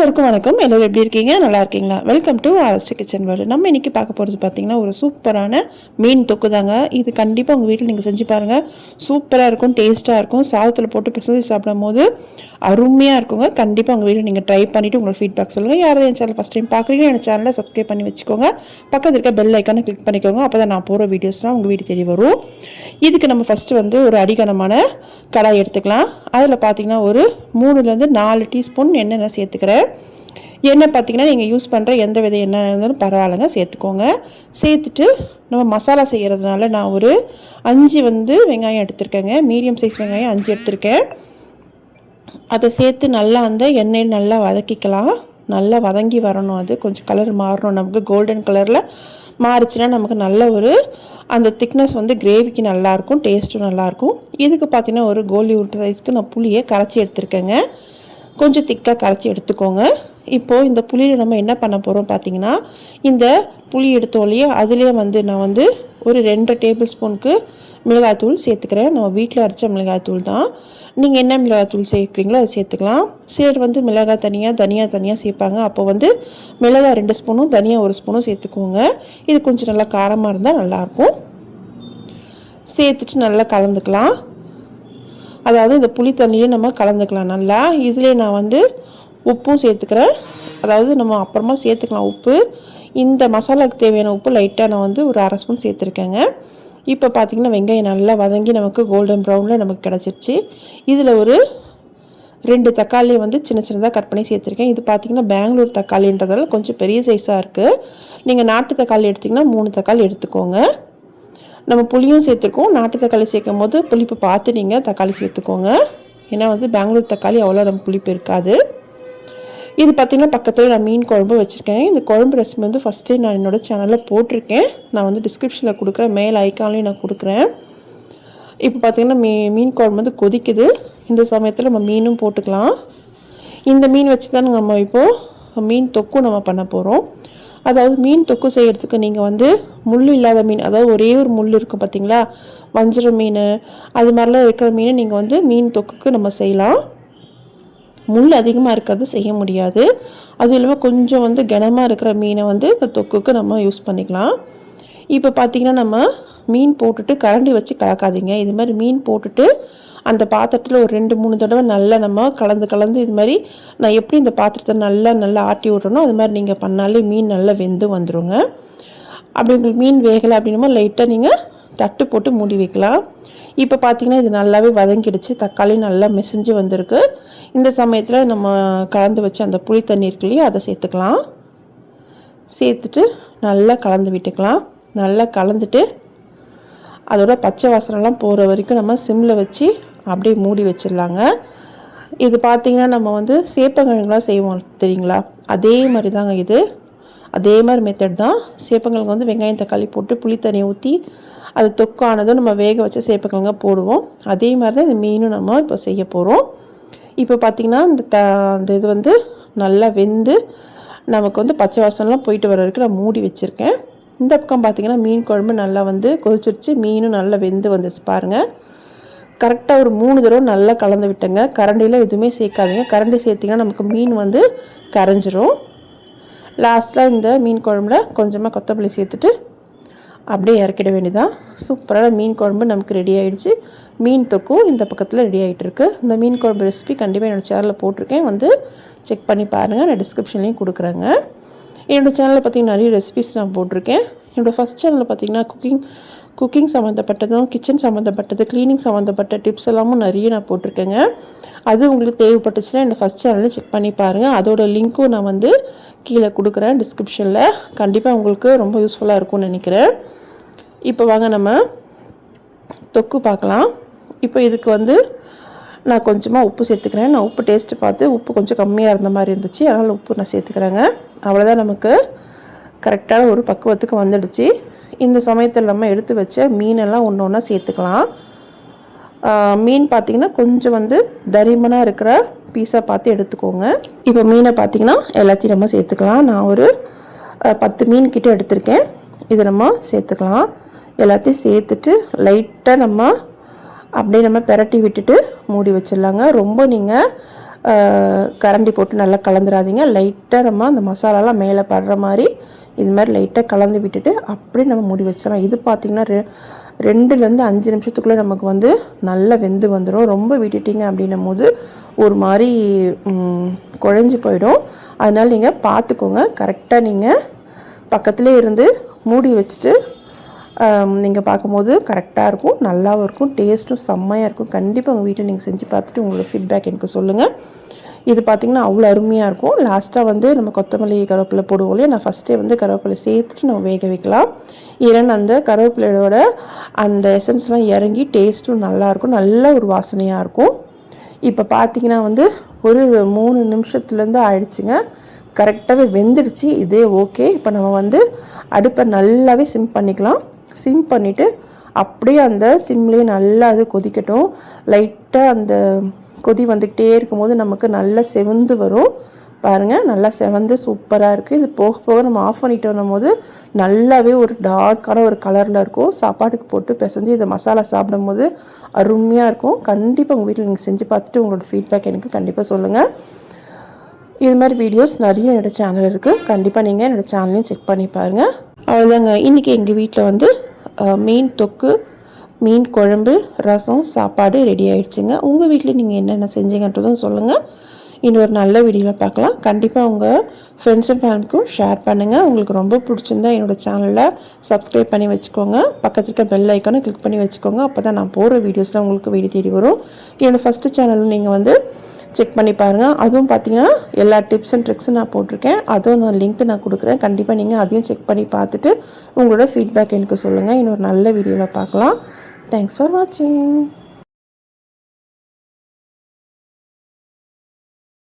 எல்லோருக்கும் வணக்கம். எல்லோரும் எப்படி இருக்கீங்க? நல்லா இருக்கீங்களா? Welcome to RST kitchen world. நம்ம இன்றைக்கி பார்க்க போகிறது பார்த்திங்கன்னா ஒரு சூப்பரான மீன் தொக்கு தாங்க. இது கண்டிப்பாக உங்கள் வீட்டில் நீங்கள் செஞ்சு பாருங்கள். சூப்பராக இருக்கும், டேஸ்ட்டாக இருக்கும். சாதத்தில் போட்டு பிசைஞ்சு சாப்பிடும் போது அருமையாக இருக்குங்க. கண்டிப்பாக உங்கள் வீட்டில் நீங்கள் ட்ரை பண்ணிவிட்டு உங்களோட ஃபீட்பேக் சொல்லுங்கள். யாராவது என் சேனல் ஃபஸ்ட் டைம் பார்க்குறீங்க, என் சேனலை சப்ஸ்கிரைப் பண்ணி வச்சுக்கோங்க. பக்கத்தில் இருக்க பெல் ஐக்கானை கிளிக் பண்ணிக்கோங்க. அப்போ தான் நான் போகிற வீடியோஸ்லாம் உங்கள் வீடு தேடி வரும். இதுக்கு நம்ம ஃபஸ்ட்டு ஒரு அடிகனமான கடாய் எடுத்துக்கலாம். அதில் பார்த்திங்கன்னா ஒரு 3லேருந்து 4 டீஸ்பூன் எண்ணெய் சேர்த்துக்கிறேன். எண்ணெய் பார்த்திங்கன்னா நீங்கள் யூஸ் பண்ணுற எந்த வித எண்ணெய் இருந்தாலும் பரவாயில்லைங்க, சேர்த்துக்கோங்க. சேர்த்துட்டு நம்ம மசாலா செய்கிறதுனால நான் ஒரு 5 வெங்காயம் எடுத்திருக்கேங்க. மீடியம் சைஸ் வெங்காயம் 5 எடுத்திருக்கேன். அதை சேர்த்து நல்லா அந்த எண்ணெயில் நல்லா வதக்கிக்கலாம். நல்லா வதங்கி வரணும். அது கொஞ்சம் கலர் மாறணும். நமக்கு கோல்டன் கலரில் மாறிச்சுன்னா நமக்கு நல்ல அந்த திக்னஸ் கிரேவிக்கு நல்லாயிருக்கும், டேஸ்ட்டும் நல்லாயிருக்கும். இதுக்கு பார்த்திங்கன்னா ஒரு கோலி உருட்டை சைஸ்க்கு நான் புளியை கரைச்சி எடுத்துருக்கேங்க. கொஞ்சம் திக்காக கரைச்சி எடுத்துக்கோங்க. இப்போது இந்த புளியில் நம்ம என்ன பண்ண போகிறோம் பார்த்திங்கன்னா, இந்த புளி எடுத்தோலையே அதுலேயே நான் ஒரு 2 டேபிள் ஸ்பூனுக்கு மிளகாய்த்தூள் சேர்த்துக்கிறேன். நம்ம வீட்டில் அரைச்ச மிளகாய்த்தூள் தான். நீங்கள் என்ன மிளகாய்த்தூள் சேர்க்குறீங்களோ அதை சேர்த்துக்கலாம். சிலர் மிளகாய் தனியாக தனியாக தனியாக சேர்ப்பாங்க. அப்போ மிளகாய் 2 ஸ்பூனும் தனியாக 1 ஸ்பூனும் சேர்த்துக்கோங்க. இது கொஞ்சம் நல்லா காரமாக இருந்தால் நல்லாயிருக்கும். சேர்த்துட்டு நல்லா கலந்துக்கலாம். அதாவது இந்த புளி தண்ணியை நம்ம கலந்துக்கலாம் நல்லா. இதிலே நான் உப்பும் சேர்த்துக்கிறேன். அதாவது நம்ம அப்புறமா சேர்த்துக்கலாம் உப்பு. இந்த மசாலாவுக்கு தேவையான உப்பு லைட்டாக நான் ஒரு 1/2 ஸ்பூன் சேர்த்துருக்கேங்க. இப்போ பார்த்திங்கன்னா வெங்காயம் நல்லா வதங்கி நமக்கு கோல்டன் ப்ரௌனில் நமக்கு கிடச்சிருச்சு. இதில் ஒரு 2 தக்காளி சின்ன சின்னதாக கட் பண்ணி சேர்த்துருக்கேன். இது பார்த்திங்கன்னா பெங்களூர் தக்காளின்றதால கொஞ்சம் பெரிய சைஸாக இருக்குது. நீங்கள் நாட்டு தக்காளி எடுத்திங்கன்னா 3 தக்காளி எடுத்துக்கோங்க. நம்ம புளியும் சேர்த்துருக்கோம். நாட்டு தக்காளி சேர்க்கும் போது புளிப்பு பார்த்து நீங்கள் தக்காளி சேர்த்துக்கோங்க. ஏன்னா பெங்களூர் தக்காளி அவ்வளோ நம்ம புளிப்பு இருக்காது. இது பார்த்திங்கன்னா பக்கத்தில் நான் மீன் குழம்பு வச்சுருக்கேன். இந்த குழம்பு ரெசிபி ஃபஸ்ட்டே நான் என்னோடய சேனலில் போட்டிருக்கேன். நான் டிஸ்கிரிப்ஷனில் கொடுக்குறேன், மேல் ஐக்கான்லேயும் நான் கொடுக்குறேன். இப்போ பார்த்திங்கன்னா மீன் குழம்பு கொதிக்குது. இந்த சமயத்தில் நம்ம மீனும் போட்டுக்கலாம். இந்த மீன் வச்சு தான் நம்ம இப்போது மீன் தொக்கும் நம்ம பண்ண போகிறோம். அதாவது மீன் தொக்கு செய்கிறதுக்கு நீங்கள் முள் இல்லாத மீன், அதாவது ஒரே ஒரு முள் இருக்கும் பார்த்திங்களா, வஞ்சிர மீன் அது மாதிரிலாம் இருக்கிற மீனை நீங்கள் மீன் தொக்குக்கு நம்ம செய்யலாம். முள் அதிகமாக இருக்கிறது செய்ய முடியாது. அதுவும் இல்லாமல் கொஞ்சம் கனமாக இருக்கிற மீனை இந்த தொக்குக்கு நம்ம யூஸ் பண்ணிக்கலாம். இப்போ பார்த்திங்கன்னா நம்ம மீன் போட்டுட்டு கரண்டி வச்சு கலக்காதீங்க. இது மாதிரி மீன் போட்டுட்டு அந்த பாத்திரத்தில் ஒரு 2-3 தடவை நல்லா நம்ம கலந்து இது மாதிரி நான் எப்படி இந்த பாத்திரத்தை நல்லா ஆட்டி விட்றனோ அது மாதிரி நீங்கள் பண்ணாலே மீன் நல்லா வெந்து வந்துடுங்க. அப்படி உங்களுக்கு மீன் வேகலை அப்படின்னா லைட்டாக நீங்கள் தட்டு போட்டு மூடி வைக்கலாம். இப்போ பார்த்திங்கன்னா இது நல்லாவே வதங்கிடுச்சு. தக்காளி நல்லா மெசிஞ்சு வந்திருக்கு. இந்த சமயத்தில் நம்ம கலந்து வச்சு அந்த புளி தண்ணி இருக்கு இல்லையா, அதை சேர்த்துக்கலாம். சேர்த்துட்டு நல்லா கலந்து விட்டுக்கலாம். நல்லா கலந்துட்டு அதோட பச்சை வாசனைலாம் போகிற வரைக்கும் நம்ம சிம்மில் வச்சு அப்படியே மூடி வச்சிடலாங்க. இது பார்த்திங்கன்னா நம்ம சேப்பங்கிழங்குலாம் செய்வோம் தெரியுங்களா, அதே மாதிரி தாங்க இது. அதே மாதிரி மெத்தட் தான். சேப்பங்கிழங்கு வெங்காயம் தக்காளி போட்டு புளி தண்ணி ஊற்றி அது தொக்கானதும் நம்ம வேக வச்ச சேப்பங்கிழங்க போடுவோம். அதே மாதிரி தான் இந்த மீனும் நம்ம இப்போ செய்ய போகிறோம். இப்போ பார்த்திங்கன்னா இந்த இது நல்லா வெந்து நமக்கு பச்சை வாசனைலாம் போயிட்டு வர வரைக்கும் நான் மூடி வச்சுருக்கேன். இந்த பக்கம் பார்த்திங்கன்னா மீன் குழம்பு நல்லா கொதிச்சிருச்சு. மீனும் நல்லா வெந்து வந்துச்சு பாருங்கள். கரெக்டாக ஒரு 3 தடவை நல்லா கலந்து விட்டேங்க. கரண்டியில் எதுவுமே சேர்க்காதீங்க. கரண்டி சேர்த்திங்கன்னா நமக்கு மீன் கரைஞ்சிரும். லாஸ்ட்டில் இந்த மீன் குழம்புல கொஞ்சமாக கொத்தமல்லி சேர்த்துட்டு அப்படியே இறக்கிட வேண்டியதான். சூப்பரான மீன் குழம்பு நமக்கு ரெடி ஆகிடுச்சு. மீன் தொக்கும் இந்த பக்கத்தில் ரெடி ஆகிட்டுருக்கு. இந்த மீன் குழம்பு ரெசிபி கண்டிப்பாக என்னோடய சேனலில் போட்டிருக்கேன். செக் பண்ணி பாருங்கள். நான் டிஸ்கிரிப்ஷன்லேயும் கொடுக்குறேங்க. என்னோடய சேனலில் பார்த்திங்கன்னா நிறைய ரெசிபிஸ் நான் போட்டிருக்கேன். என்னோடய ஃபஸ்ட் சேனலில் பார்த்திங்கன்னா குக்கிங் சம்மந்தப்பட்டதும், கிச்சன் சம்மந்தப்பட்டது, க்ளீனிங் சம்மந்தப்பட்ட டிப்ஸ் எல்லாமும் நிறைய நான் போட்டிருக்கேங்க. அது உங்களுக்கு தேவைப்பட்டுச்சுன்னா என்னோடய ஃபஸ்ட் சேனலில் செக் பண்ணி பாருங்கள். அதோட லிங்க்கும் நான் கீழே கொடுக்குறேன் டிஸ்கிரிப்ஷனில். கண்டிப்பாக உங்களுக்கு ரொம்ப யூஸ்ஃபுல்லாக இருக்கும்னு நினைக்கிறேன். இப்போ வாங்க நம்ம தொக்கு பார்க்கலாம். இப்போ இதுக்கு நான் கொஞ்சமாக உப்பு சேர்த்துக்கிறேன். நான் உப்பு டேஸ்ட்டு பார்த்து உப்பு கொஞ்சம் கம்மியாக இருந்த மாதிரி இருந்துச்சு, அதனால் உப்பு நான் சேர்த்துக்கிறேங்க. அவ்வளோதான், நமக்கு கரெக்டான ஒரு பக்குவத்துக்கு வந்துடுச்சு. இந்த சமயத்தில் நம்ம எடுத்து வச்ச மீனெல்லாம் ஒன்று ஒன்றா சேர்த்துக்கலாம். மீன் பார்த்திங்கன்னா கொஞ்சம் தரிமனாக இருக்கிற பீஸாக பார்த்து எடுத்துக்கோங்க. இப்போ மீனை பார்த்திங்கன்னா எல்லாத்தையும் நம்ம சேர்த்துக்கலாம். நான் ஒரு 10 மீன் கிட்ட எடுத்திருக்கேன். இதை நம்ம சேர்த்துக்கலாம். எல்லாத்தையும் சேர்த்துட்டு லைட்டாக நம்ம அப்படியே நம்ம பெரட்டி விட்டுட்டு மூடி வச்சிடலாங்க. ரொம்ப நீங்கள் கரண்டி போட்டு நல்லா கலந்துடாதீங்க. லைட்டாக நம்ம அந்த மசாலாலாம் மேலே படுற மாதிரி இது மாதிரி லைட்டாக கலந்து விட்டுட்டு அப்படியே நம்ம மூடி வச்சிடலாம். இது பார்த்திங்கன்னா 2லேருந்து 5 நிமிஷத்துக்குள்ளே நமக்கு வந்து நல்லா வெந்து வந்துடும். ரொம்ப விட்டுட்டிங்க அப்படின்னும் போது ஒரு மாதிரி குழஞ்சி போயிடும். அதனால் நீங்கள் பார்த்துக்கோங்க. கரெக்டாக நீங்கள் பக்கத்துலேயே இருந்து மூடி வச்சுட்டு நீங்கள் பார்க்கும்போது கரெக்டாக இருக்கும், நல்லாவும் இருக்கும், டேஸ்ட்டும் செம்மையாக இருக்கும். கண்டிப்பாக உங்கள் வீட்டில் நீங்கள் செஞ்சு பார்த்துட்டு உங்களோட ஃபீட்பேக் எனக்கு சொல்லுங்கள். இது பார்த்திங்கன்னா அவ்வளோ அருமையாக இருக்கும். லாஸ்ட்டாக வந்து நம்ம கொத்தமல்லி கருவேப்பிலை போடுவோம் இல்லையா, நான் ஃபஸ்ட்டே வந்து கருவேப்பிலை சேர்த்துட்டு நம்ம வேக வைக்கலாம். ஏன்னா அந்த கருவேப்பிலையோட அந்த எசன்ஸ்லாம் இறங்கி டேஸ்ட்டும் நல்லாயிருக்கும், நல்ல ஒரு வாசனையாக இருக்கும். இப்போ பார்த்திங்கன்னா வந்து ஒரு 3 நிமிஷத்துலேருந்து ஆயிடுச்சுங்க. கரெக்டாகவே வெந்துடுச்சு. இதே ஓகே. இப்போ நம்ம வந்து அடுப்பை நல்லாவே சிம் பண்ணிக்கலாம். சிம் பண்ணிவிட்டு அப்படியே அந்த சிம்லேயே நல்லா அது கொதிக்கட்டும். லைட்டாக அந்த கொதி வந்துக்கிட்டே இருக்கும்போது நமக்கு நல்லா செவந்து வரும். பாருங்கள், நல்லா செவந்து சூப்பராக இருக்குது. இது போக போக நம்ம ஆஃப் பண்ணிட்டு வரும்போது நல்லாவே ஒரு டார்க்கான ஒரு கலரில் இருக்கும். சாப்பாட்டுக்கு போட்டு பிசைஞ்சு இதை மசாலா சாப்பிடும் போது அருமையாக இருக்கும். கண்டிப்பாக உங்கள் வீட்டில் நீங்கள் செஞ்சு பார்த்துட்டு உங்களோட ஃபீட்பேக் எனக்கு கண்டிப்பாக சொல்லுங்கள். இது மாதிரி வீடியோஸ் நிறைய என்னோடய சேனல் இருக்குது. கண்டிப்பாக நீங்கள் என்னோடய சேனலையும் செக் பண்ணி பாருங்கள். அவ்வளோதாங்க. இன்றைக்கி எங்கள் வீட்டில் வந்து மீன் தொக்கு, மீன் குழம்பு, ரசம், சாப்பாடு ரெடி ஆகிடுச்சுங்க. உங்கள் வீட்டில் நீங்கள் என்னென்ன செஞ்சீங்கன்றதும் சொல்லுங்கள். இன்னொரு நல்ல வீடியோவில் பார்க்கலாம். கண்டிப்பாக உங்கள் ஃப்ரெண்ட்ஸ் அண்ட் ஃபேமிலிக்கும் ஷேர் பண்ணுங்கள். உங்களுக்கு ரொம்ப பிடிச்சிருந்தா என்னோடய சேனலில் சப்ஸ்கிரைப் பண்ணி வச்சுக்கோங்க. பக்கத்தில் இருக்க பெல் ஐக்கானை கிளிக் பண்ணி வச்சுக்கோங்க. அப்போ தான் நான் போகிற வீடியோஸ்லாம் உங்களுக்கு வீடு தேடி வரும். என்னோடய ஃபஸ்ட்டு சேனலும் நீங்கள் வந்து செக் பண்ணி பாருங்கள். அதுவும் பார்த்தீங்கன்னா எல்லா டிப்ஸ் அண்ட் ட்ரிக்ஸும் நான் போட்டிருக்கேன். அதுவும் நான் லிங்க் நான் கொடுக்குறேன். கண்டிப்பாக நீங்கள் அதையும் செக் பண்ணி பார்த்துட்டு உங்களோட ஃபீட்பேக் எனக்கு சொல்லுங்கள். இன்னொரு நல்ல வீடியோவில் பார்க்கலாம். தேங்க்ஸ் ஃபார் வாட்சிங்.